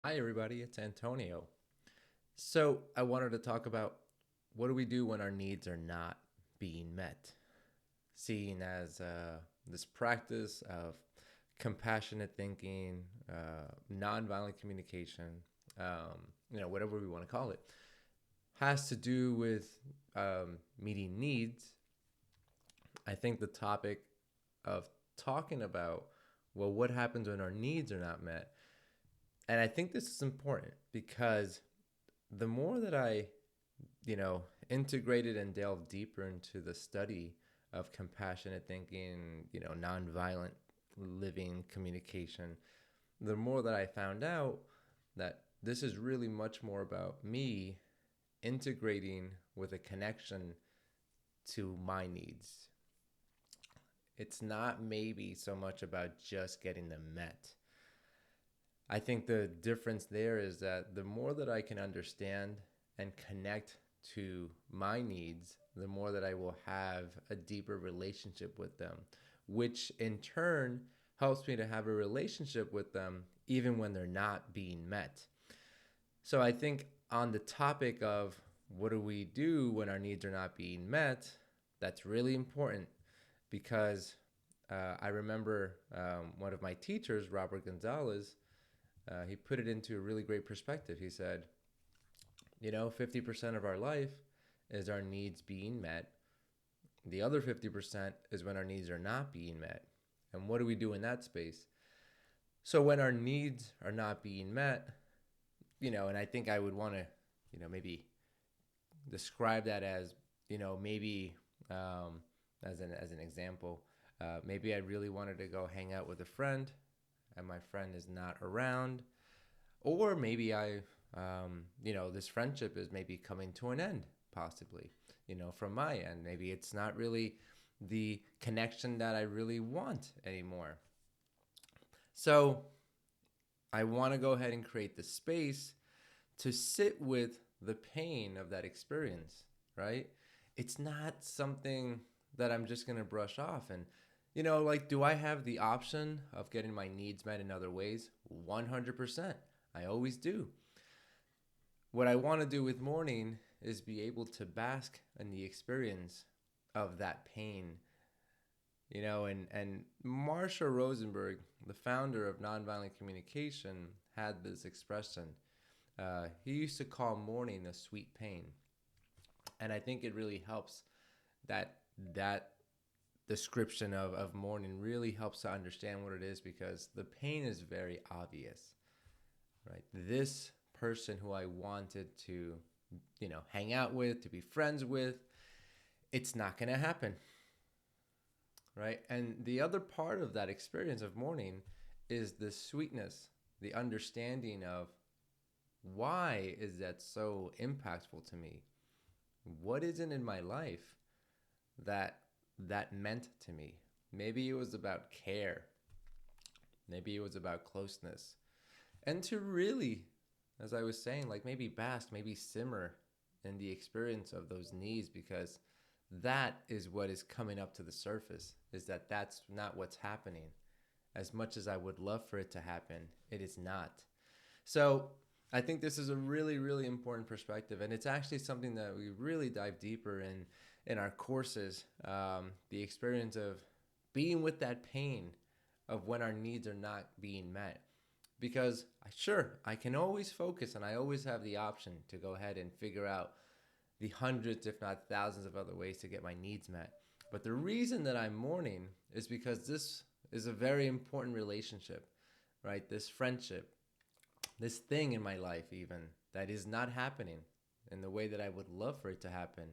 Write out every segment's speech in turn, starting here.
Hi, everybody. It's Antonio. So, I wanted to talk about what do we do when our needs are not being met, seen as this practice of compassionate thinking, nonviolent communication, whatever we want to call it, has to do with meeting needs. I think the topic of talking about, well, what happens when our needs are not met? And I think this is important because the more that I, integrated and delved deeper into the study of compassionate thinking, nonviolent living communication, the more that I found out that this is really much more about me integrating with a connection to my needs. It's not maybe so much about just getting them met. I think the difference there is that the more that I can understand and connect to my needs, the more that I will have a deeper relationship with them, which in turn helps me to have a relationship with them even when they're not being met. So I think on the topic of what do we do when our needs are not being met, that's really important because I remember one of my teachers, Robert Gonzalez, he put it into a really great perspective. He said, 50% of our life is our needs being met. The other 50% is when our needs are not being met. And what do we do in that space? So when our needs are not being met, and I think I would want to, maybe describe that as, maybe as an example, maybe I really wanted to go hang out with a friend and my friend is not around, or maybe this friendship is maybe coming to an end, possibly, from my end. Maybe it's not really the connection that I really want anymore. So I want to go ahead and create the space to sit with the pain of that experience, right? It's not something that I'm just going to brush off. And, do I have the option of getting my needs met in other ways? 100%. I always do. What I want to do with mourning is be able to bask in the experience of that pain. And Marsha Rosenberg, the founder of nonviolent communication, had this expression. He used to call mourning a sweet pain. And I think it really helps that description of mourning really helps to understand what it is, because the pain is very obvious, right? This person who I wanted to, hang out with, to be friends with, it's not going to happen, right? And the other part of that experience of mourning is the sweetness, the understanding of why is that so impactful to me? What is it in my life that meant to me? Maybe it was about care. Maybe it was about closeness. And to really, as I was saying, like maybe bask, maybe simmer in the experience of those needs, because that is what is coming up to the surface, is that that's not what's happening. As much as I would love for it to happen, it is not. So I think this is a really, really important perspective, and it's actually something that we really dive deeper in our courses. The experience of being with that pain of when our needs are not being met, because sure, I can always focus and I always have the option to go ahead and figure out the hundreds, if not thousands, of other ways to get my needs met. But the reason that I'm mourning is because this is a very important relationship, right? This friendship, this thing in my life, even that is not happening in the way that I would love for it to happen.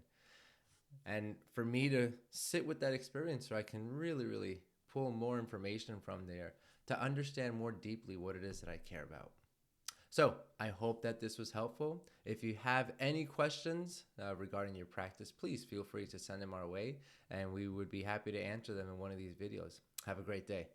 And for me to sit with that experience so I can really, really pull more information from there to understand more deeply what it is that I care about. So I hope that this was helpful. If you have any questions regarding your practice, please feel free to send them our way, and we would be happy to answer them in one of these videos. Have a great day.